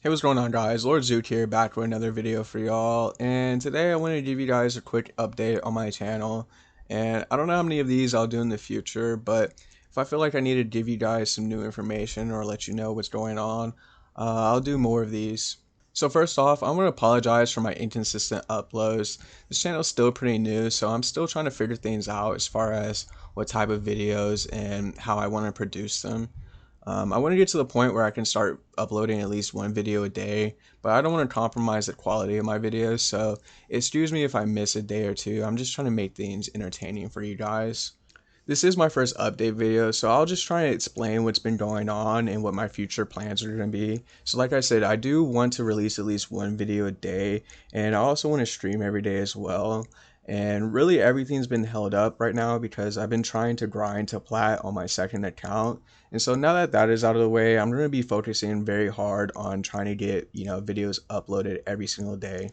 Hey, what's going on, guys? Lord Zhuk here, back with another video for y'all. And today I want to give you guys a quick update on my channel. And I don't know how many of these I'll do in the future, but if I feel like I need to give you guys some new information or let you know what's going on, I'll do more of these. So first off, I want to apologize for my inconsistent uploads. This channel is still pretty new, so I'm still trying to figure things out as far as what type of videos and how I want to produce them. I want to get to the point where I can start uploading at least one video a day, but I don't want to compromise the quality of my videos, so excuse me if I miss a day or two. I'm just trying to make things entertaining for you guys. This is my first update video, so I'll just try to explain what's been going on and what my future plans are going to be. So like I said, I do want to release at least one video a day, and I also want to stream every day as well. And really everything's been held up right now because I've been trying to grind to plat on my second account. And so now that that is out of the way, I'm going to be focusing very hard on trying to get, videos uploaded every single day.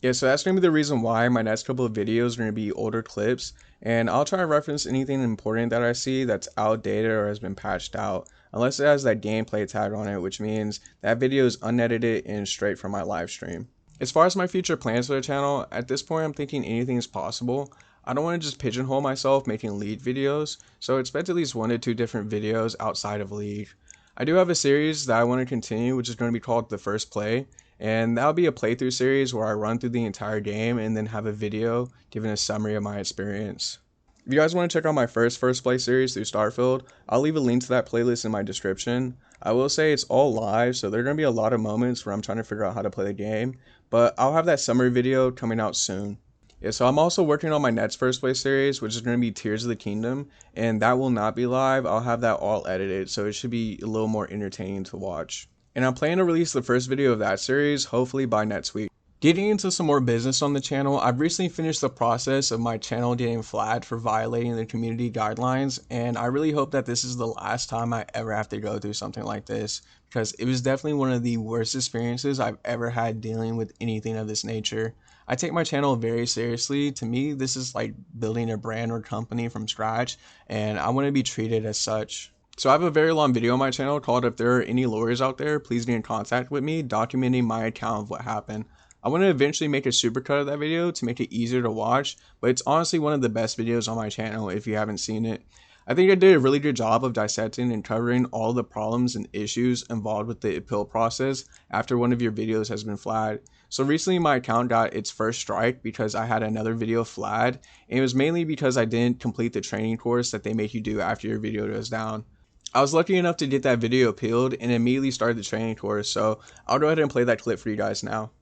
Yeah, so that's going to be the reason why my next couple of videos are going to be older clips, and I'll try to reference anything important that I see that's outdated or has been patched out, unless it has that gameplay tag on it, which means that video is unedited and straight from my live stream. As far as my future plans for the channel, at this point I'm thinking anything is possible. I don't want to just pigeonhole myself making League videos, so expect at least 1 to 2 different videos outside of League. I do have a series that I want to continue, which is going to be called The First Play, and that'll be a playthrough series where I run through the entire game and then have a video giving a summary of my experience. If you guys want to check out my first play series through Starfield, I'll leave a link to that playlist in my description. I will say it's all live, so there are going to be a lot of moments where I'm trying to figure out how to play the game, but I'll have that summary video coming out soon. Yeah, so I'm also working on my next first play series, which is going to be Tears of the Kingdom, and that will not be live. I'll have that all edited, so it should be a little more entertaining to watch. And I'm planning to release the first video of that series, hopefully by next week. Getting into some more business on the channel, I've recently finished the process of my channel getting flagged for violating the community guidelines, and I really hope that this is the last time I ever have to go through something like this, because it was definitely one of the worst experiences I've ever had dealing with anything of this nature. I take my channel very seriously. To me, this is like building a brand or company from scratch, and I want to be treated as such. So I have a very long video on my channel called "If there are any lawyers out there, please get in contact with me," documenting my account of what happened. I want to eventually make a supercut of that video to make it easier to watch, but it's honestly one of the best videos on my channel if you haven't seen it. I think I did a really good job of dissecting and covering all the problems and issues involved with the appeal process after one of your videos has been flagged. So recently my account got its first strike because I had another video flagged, and it was mainly because I didn't complete the training course that they make you do after your video goes down. I was lucky enough to get that video appealed and immediately started the training course, so I'll go ahead and play that clip for you guys now.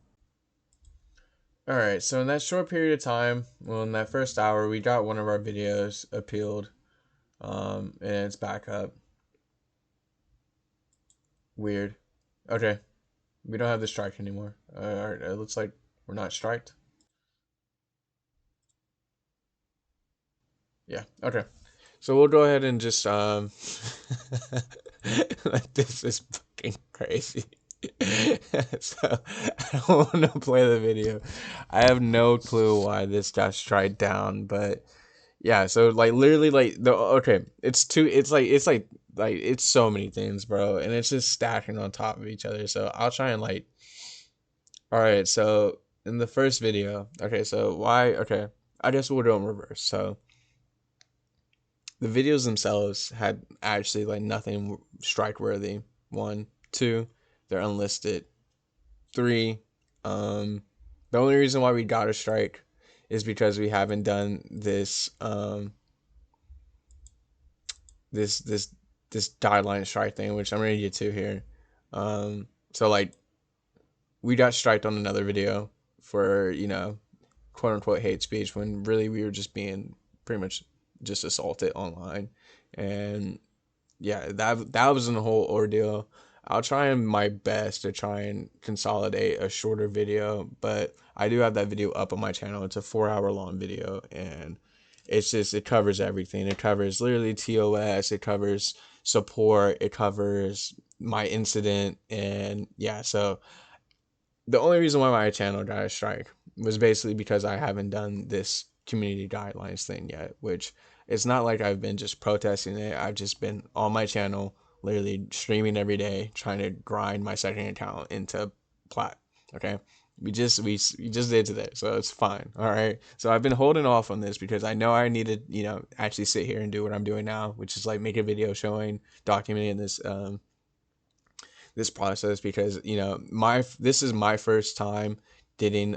Alright, so in that short period of time, well, in that first hour, we got one of our videos appealed, and it's back up. Weird. Okay, we don't have the strike anymore. Alright, it looks like we're not striked. Yeah, okay. So we'll go ahead and just, like, this is fucking crazy. So I don't want to play the video. I have no clue why this got striked down, but yeah. So like literally like the okay, it's so many things, bro, and it's just stacking on top of each other. So I'll try and like. All right, so in the first video, okay, so why? Okay, I guess we'll go in reverse. So the videos themselves had actually like nothing strike worthy. One, two, they're unlisted. Three, the only reason why we got a strike is because we haven't done this this guideline strike thing, which I'm gonna get to here. So like we got striked on another video for quote unquote hate speech when really we were just being pretty much just assaulted online, and yeah, that was a whole ordeal. I'll try my best to try and consolidate a shorter video, but I do have that video up on my channel. It's a 4 hour long video, and it covers everything. It covers literally TOS, it covers support, it covers my incident, and yeah, so the only reason why my channel got a strike was basically because I haven't done this community guidelines thing yet, which it's not like I've been just protesting it. I've just been on my channel literally streaming every day, trying to grind my second account into plat. Okay. We just did today, so it's fine. All right. So I've been holding off on this because I know I need to, actually sit here and do what I'm doing now, which is like make a video showing, documenting this process, because my this is my first time getting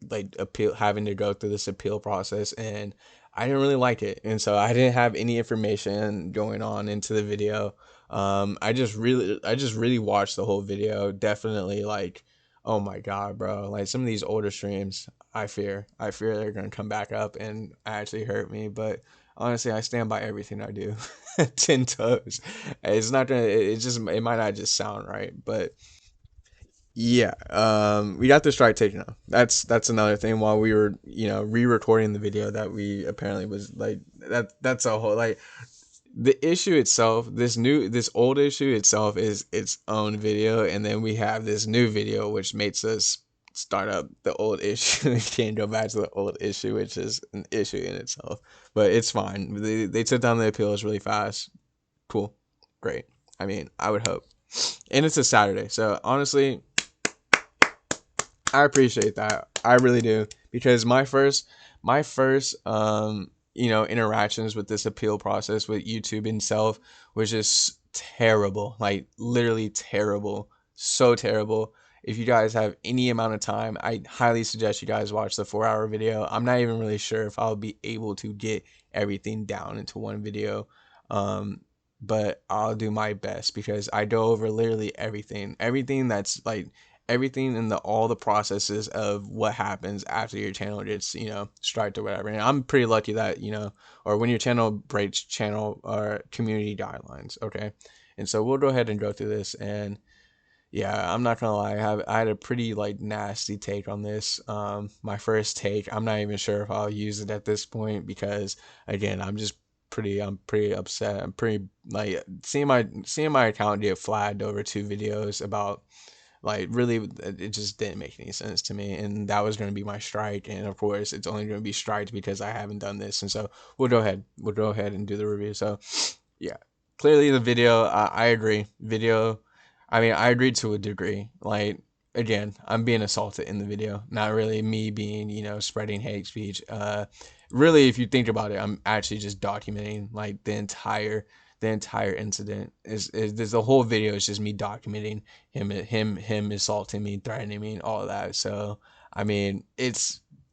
like appeal having to go through this appeal process, and I didn't really like it, and so I didn't have any information going on into the video. I just really watched the whole video. Definitely, like, oh my god, bro, like some of these older streams, I fear they're gonna come back up and actually hurt me. But honestly, I stand by everything I do. 10 toes. It's not gonna. It's just. It might not just sound right, but yeah. We got the strike taken off. That's another thing. While we were, re-recording the video that we apparently was like that. That's a whole like the issue itself. This old issue itself is its own video, and then we have this new video which makes us start up the old issue and can't go back to the old issue, which is an issue in itself. But it's fine. They took down the appeals really fast. Cool. Great. I mean, I would hope. And it's a Saturday. So honestly, I appreciate that. I really do. Because my first interactions with this appeal process with YouTube itself was just terrible. Like literally terrible. So terrible. If you guys have any amount of time, I highly suggest you guys watch the 4 hour video. I'm not even really sure if I'll be able to get everything down into one video. Um, but I'll do my best because I go over literally everything that's like everything in the all the processes of what happens after your channel gets striped or whatever. And I'm pretty lucky that or when your channel breaks channel or community guidelines. Okay, and so we'll go ahead and go through this. And yeah, I'm not gonna lie, I had a pretty like nasty take on this. My first take, I'm not even sure if I'll use it at this point because again, I'm pretty upset. I'm pretty like seeing my account get flagged over 2 videos about like really it just didn't make any sense to me, and that was going to be my strike. And of course it's only going to be striked because I haven't done this. And so we'll go ahead and do the review. So yeah, clearly the video, I agree. Video, I mean, I agree to a degree. Like again, I'm being assaulted in the video, not really me being spreading hate speech. Really, if you think about it, I'm actually just documenting like the entire incident. Is there's the whole video is just me documenting him assaulting me, threatening me, and all of that. So I mean,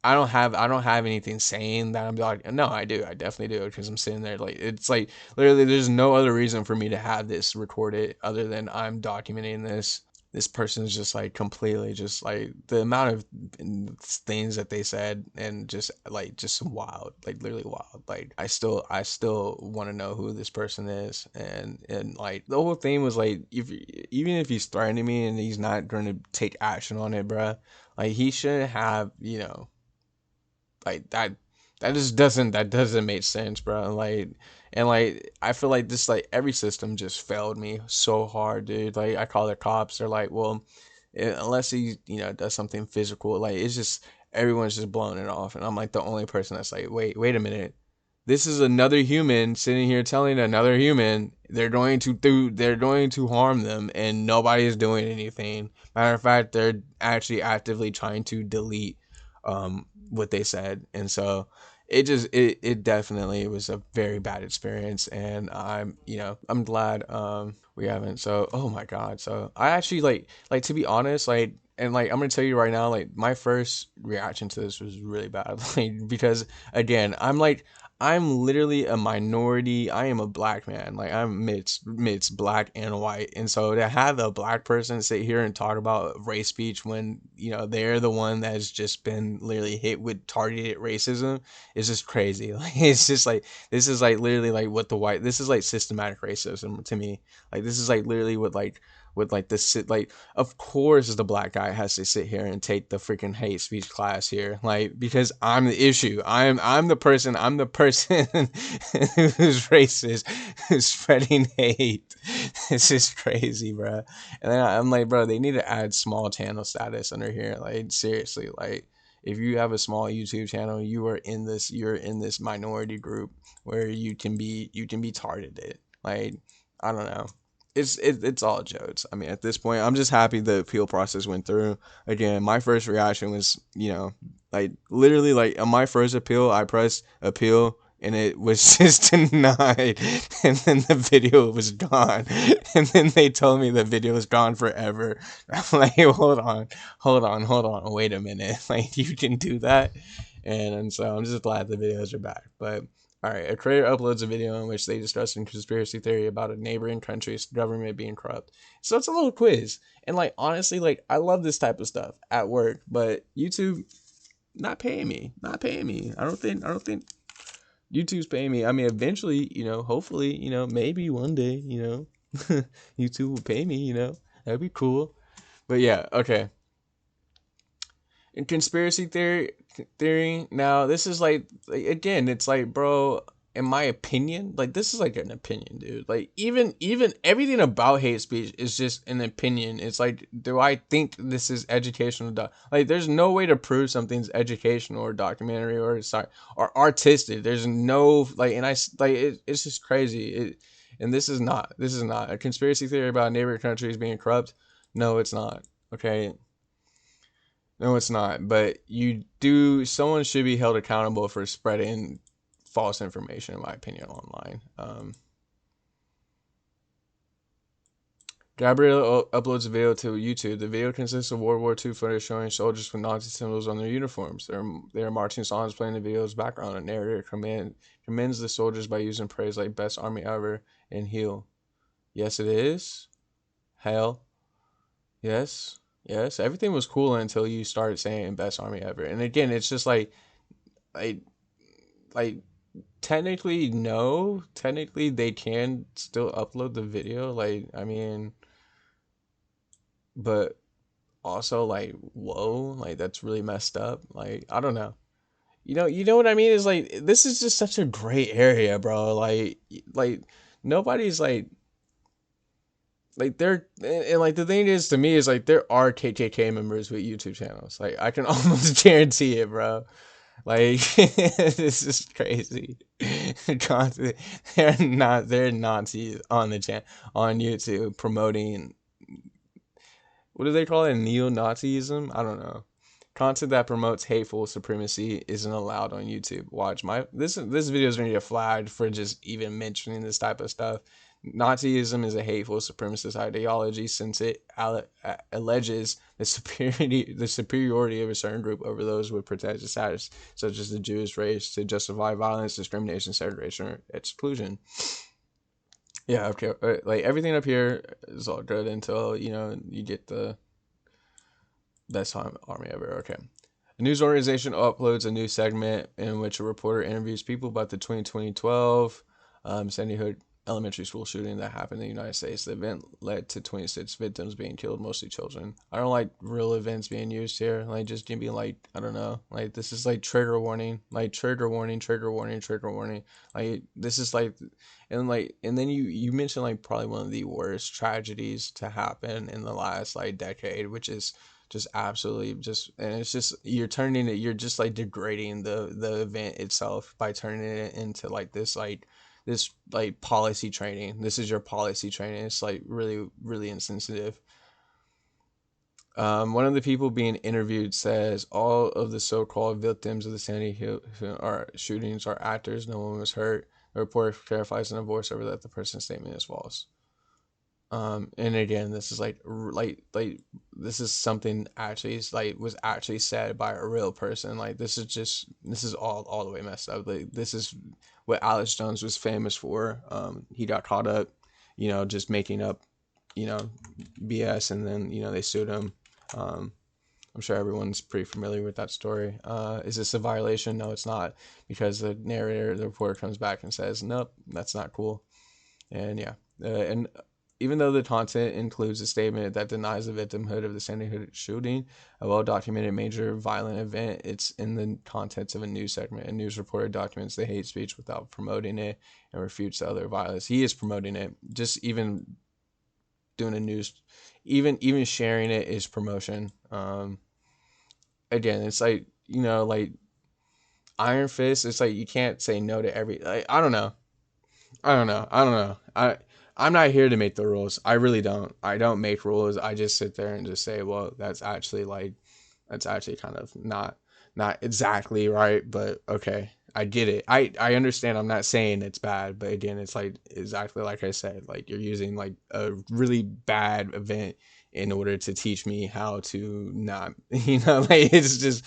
I don't have anything saying that I'm like, no, I definitely do, because I'm sitting there like it's like literally there's no other reason for me to have this recorded other than I'm documenting this person's just like completely just like the amount of things that they said, and just wild, like literally wild. Like I still want to know who this person is. And like the whole thing was like, if even if he's threatening me and he's not going to take action on it, bruh, like he shouldn't have, like that doesn't make sense, bro. Like, and like I feel like this, like every system just failed me so hard, dude. Like I call the cops, they're like, well, unless he does something physical, like it's just everyone's just blowing it off, and I'm like the only person that's like, wait a minute, this is another human sitting here telling another human they're going to harm them, and nobody is doing anything. Matter of fact, they're actually actively trying to delete what they said. And so it definitely was a very bad experience, and I'm glad we haven't. So oh my god, so I actually like to be honest, like, and like I'm gonna tell you right now, like my first reaction to this was really bad, like because again, I'm literally a minority. I am a black man. Like I'm mixed black and white. And so to have a black person sit here and talk about race speech when, they're the one that's just been literally hit with targeted racism is just crazy. Like it's just like this is like literally like what the white this is like systematic racism to me. Like this is like literally what like with like this like of course the black guy has to sit here and take the freaking hate speech class here, like because I'm the issue. I'm the person who's racist, who's spreading hate. It's just crazy, bro. And then I'm like, bro, they need to add small channel status under here. Like seriously, like if you have a small YouTube channel, you're in this minority group where you can be targeted. Like I don't know. it's all jokes. I mean, at this point, I'm just happy the appeal process went through. Again, my first reaction was, like literally like on my first appeal, I pressed appeal and it was just denied, and then the video was gone, and then they told me the video was gone forever. I'm like, hold on, wait a minute, like you can do that, and so I'm just glad the videos are back, but. All right, a creator uploads a video in which they discuss a conspiracy theory about a neighboring country's government being corrupt. So it's a little quiz. And like honestly, like I love this type of stuff at work, but YouTube not paying me. Not paying me. I don't think YouTube's paying me. I mean, eventually, hopefully, maybe one day, YouTube will pay me, That'd be cool. But yeah, okay. In conspiracy theory, now this is like again, it's like, bro, in my opinion, like this is like an opinion, dude. Like even everything about hate speech is just an opinion. It's like, do I think this is educational? Like there's no way to prove something's educational or documentary or sorry or artistic. There's no like, and it's just crazy. And this is not a conspiracy theory about neighboring countries being corrupt. No, it's not. Okay, no, it's not. But someone should be held accountable for spreading false information, in my opinion, online. Gabriel uploads a video to YouTube. The video consists of World War II footage showing soldiers with Nazi symbols on their uniforms. They are marching songs playing the video's background. A narrator commends the soldiers by using praise like "best army ever" and "heal." Yes, it is. Hell, yes, yes. Everything was cool until you started saying "best army ever." And again, it's just like, like technically no. Technically, they can still upload the video. Like, I mean, but also like whoa, like that's really messed up, like I don't know, you know what I mean, is like this is just such a gray area, bro, like nobody's like they're and like the thing is to me is like there are KKK members with YouTube channels, like I can almost guarantee it, bro, like this is crazy. They're Nazis on the channel on YouTube promoting, what do they call it? Neo-Nazism? I don't know. Content that promotes hateful supremacy isn't allowed on YouTube. Watch this video is gonna get flagged for just even mentioning this type of stuff. Nazism is a hateful supremacist ideology since it alleges the superiority of a certain group over those with protected status, such as the Jewish race, to justify violence, discrimination, segregation, or exclusion. Yeah, okay. Like everything up here is all good until you get the best army ever. Okay. A news organization uploads a new segment in which a reporter interviews people about the 2012 Sandy Hook elementary school shooting that happened in the United States. The event led to 26 victims being killed, mostly children. I don't like real events being used here. Like just give me like, I don't know. Like this is like trigger warning, like trigger warning, trigger warning, trigger warning. Like this is like, and then you mentioned like probably one of the worst tragedies to happen in the last like decade, which is just absolutely just, and it's just you're just like degrading the event itself by turning it into like this like policy training. This is your policy training. It's like really really insensitive. One of the people being interviewed says all of the so-called victims of the Sandy Hook shootings are actors. No one was hurt. The reporter clarifies in a voiceover that the person's statement is false. And again, this is like this is something actually like was actually said by a real person. Like this is all the way messed up. Like this is what Alex Jones was famous for. He got caught up, just making up, you know, BS, and then they sued him. Um, I'm sure everyone's pretty familiar with that story. Is this a violation? No, it's not, because the reporter comes back and says, nope, that's not cool. And yeah, and even though the content includes a statement that denies the victimhood of the Sandy Hook shooting, a well-documented major violent event, it's in the contents of a news segment. A news reporter documents the hate speech without promoting it and refutes the other violence. He is promoting it. Just even doing a news, even sharing it is promotion. Again, it's like, like Iron Fist. It's like you can't say no to every. Like, I don't know. I don't know. I'm not here to make the rules. I really don't. I don't make rules. I just sit there and just say, well, that's actually kind of not exactly right, but okay. I get it. I understand. I'm not saying it's bad, but again, it's like exactly like I said, like you're using like a really bad event in order to teach me how to not, like it's just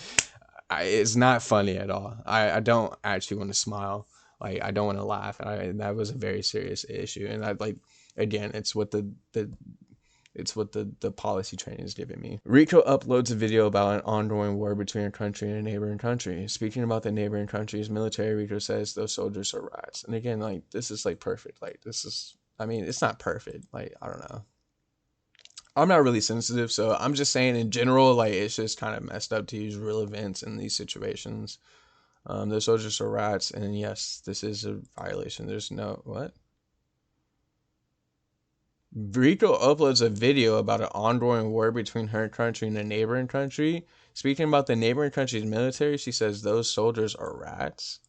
it's not funny at all. I don't actually want to smile. Like I don't want to laugh, and that was a very serious issue. And I like again, it's what the policy training is giving me. Rico uploads a video about an ongoing war between a country and a neighboring country. Speaking about the neighboring country's military, Rico says those soldiers are rats. And again, like this is like perfect. Like this is, I mean, it's not perfect. Like I don't know. I'm not really sensitive, so I'm just saying in general, like it's just kind of messed up to use real events in these situations. The soldiers are rats, and yes, this is a violation. There's no what? Rico uploads a video about an ongoing war between her country and a neighboring country. Speaking about the neighboring country's military, she says those soldiers are rats.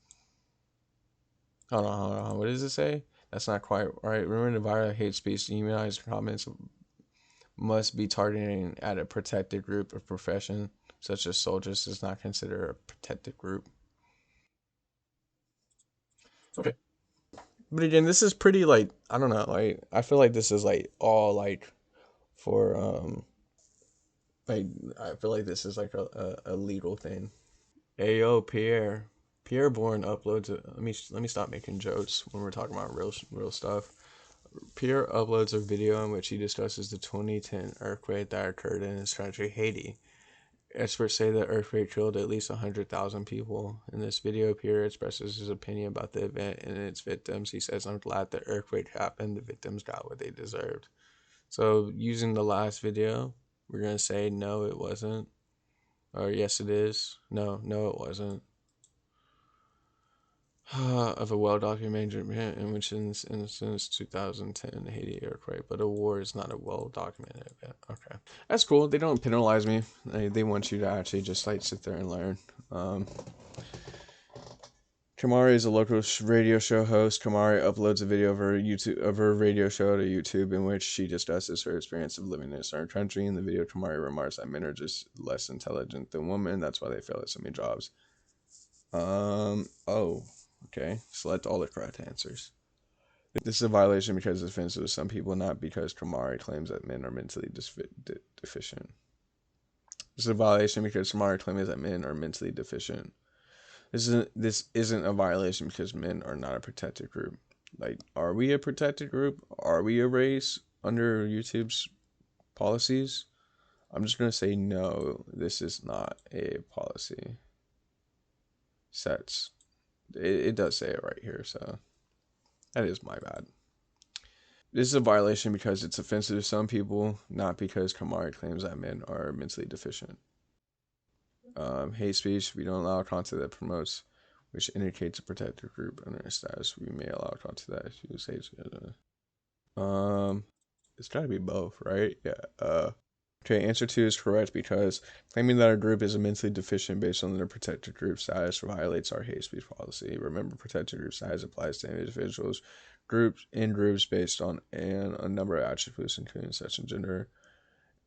Hold on. What does it say? That's not quite right. Remember the viral hate speech, demonized comments must be targeting at a protected group of profession, such as soldiers, is not considered a protected group. Okay. But again, this is pretty like I don't know, like I feel like this is like all like for like I feel like this is like a legal thing. Hey yo, Pierre. Pierre Bourne uploads it. Let me stop making jokes when we're talking about real stuff. Pierre uploads a video in which he discusses the 2010 earthquake that occurred in his country, Haiti. Experts say the earthquake killed at least 100,000 people. In this video, Pierre expresses his opinion about the event and its victims. He says, I'm glad the earthquake happened. The victims got what they deserved. So, using the last video, we're going to say, no, it wasn't. Or, yes, it is. No, it wasn't. Of a well-documented event in which since 2010 Haiti earthquake, but a war is not a well-documented event. Okay, that's cool. They don't penalize me. They want you to actually just like sit there and learn. Um, Kamari is a local radio show host. Kamari uploads a video of her radio show to YouTube in which she discusses her experience of living in a certain country. In the video, Kamari remarks that men are just less intelligent than women. That's why they fail at so many jobs. Oh. Okay, select all the correct answers. This is a violation because it's offensive to some people, not because Kamari claims that men are mentally deficient. This is a violation because Kamari claims that men are mentally deficient. This isn't a violation because men are not a protected group. Like, are we a protected group? Are we a race under YouTube's policies? I'm just gonna say no. This is not a policy. Sets. It does say it right here, so that is my bad. This is a violation because it's offensive to some people, not because Kamari claims that men are mentally deficient. Hate speech, we don't allow content that promotes, which indicates a protected group under a status. We may allow content that use hate speech. It's gotta be both, right? Yeah. Okay, answer 2 is correct because claiming that our group is mentally deficient based on their protected group status violates our hate speech policy. Remember, protected group status applies to individuals, groups based on a number of attributes, including sex and gender.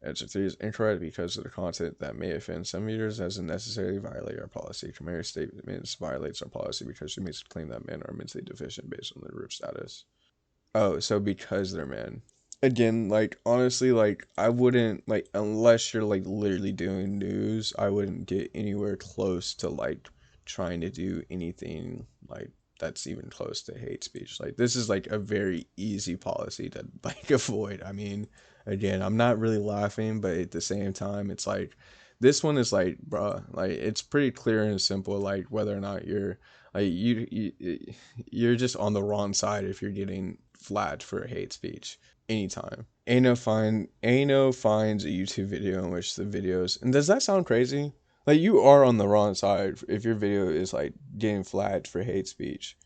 Answer 3 is incorrect because of the content that may offend some readers doesn't necessarily violate our policy. Kamari's statements violates our policy because she makes a claim that men are mentally deficient based on their group status. Oh, so because they're men. Again, like honestly, like I wouldn't like unless you're like literally doing news, I wouldn't get anywhere close to like trying to do anything like that's even close to hate speech. Like this is like a very easy policy to like avoid. I mean, again, I'm not really laughing, but at the same time, it's like this one is like, bruh, like it's pretty clear and simple, like whether or not you're like you're just on the wrong side if you're getting flagged for hate speech anytime. Ano finds a YouTube video in which the videos and does that sound crazy? Like you are on the wrong side if your video is like getting flagged for hate speech.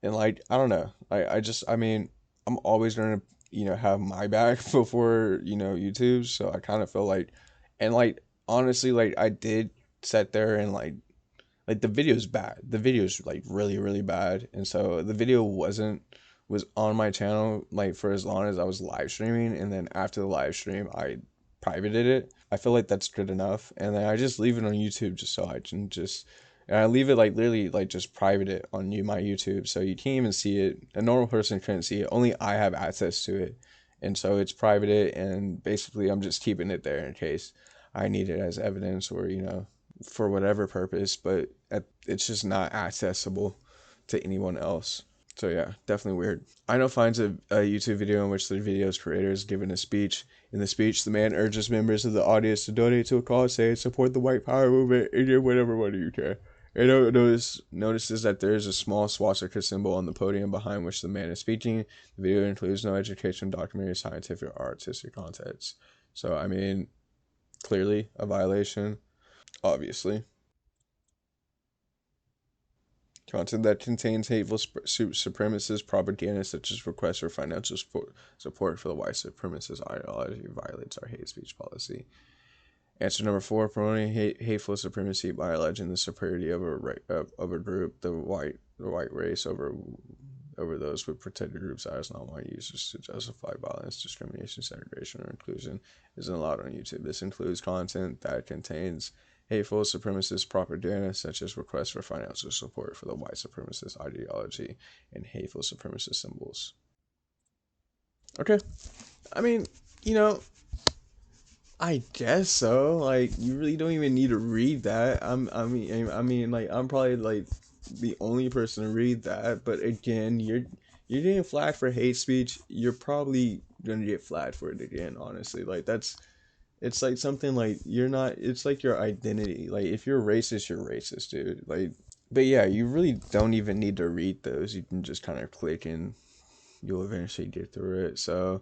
And like I don't know. I mean, I'm always gonna, have my back before, YouTube. So I kinda feel like and like honestly, like I did sit there and like the video's bad. The video's like really, really bad. And so the video wasn't was on my channel like for as long as I was live streaming, and then after the live stream I privated it. I feel like that's good enough, and then I just leave it on YouTube just so I can just, and I leave it like literally like just private it on my YouTube, so you can't even see it. A normal person couldn't see it. Only I have access to it, and so it's private, and basically I'm just keeping it there in case I need it as evidence or for whatever purpose. But it's just not accessible to anyone else. So yeah, definitely weird. I know finds a YouTube video in which the video's creator is given a speech. In the speech, the man urges members of the audience to donate to a cause, saying support the white power movement and give whatever money you can. And notices that there is a small swastika symbol on the podium behind which the man is speaking. The video includes no education, documentary, scientific, or artistic contents. So I mean, clearly a violation, obviously. Content that contains hateful supremacist propaganda, such as requests for financial support for the white supremacist ideology, violates our hate speech policy. Answer number 4: promoting hateful supremacy by alleging the superiority of a group, the white race, over those with protected groups as non-white users to justify violence, discrimination, segregation, or inclusion isn't allowed on YouTube. This includes content that contains hateful supremacist propaganda, such as requests for financial support for the white supremacist ideology and hateful supremacist symbols. Okay, I mean, you know, I guess so. Like, you really don't even need to read that. Like, I'm probably like the only person to read that. But again, you're getting flagged for hate speech. You're probably gonna get flagged for it again. Honestly, like it's like something like you're not. It's like your identity. Like, if you're racist, you're racist, dude. Like, but yeah, you really don't even need to read those. You can just kind of click and you'll eventually get through it. So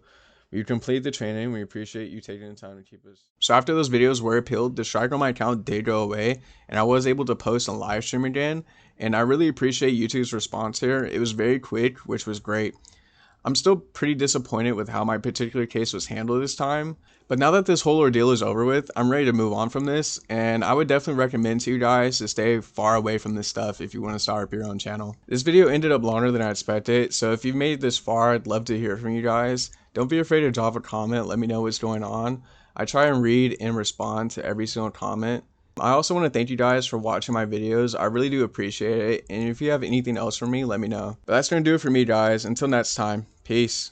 we complete the training. We appreciate you taking the time to keep us. So after those videos were appealed, the strike on my account did go away, and I was able to post and live stream again. And I really appreciate YouTube's response here. It was very quick, which was great. I'm still pretty disappointed with how my particular case was handled this time, but now that this whole ordeal is over with, I'm ready to move on from this, and I would definitely recommend to you guys to stay far away from this stuff if you want to start up your own channel. This video ended up longer than I expected, so if you've made it this far, I'd love to hear from you guys. Don't be afraid to drop a comment, let me know what's going on. I try and read and respond to every single comment. I also want to thank you guys for watching my videos. I really do appreciate it. And if you have anything else for me, let me know. But that's going to do it for me, guys. Until next time, peace.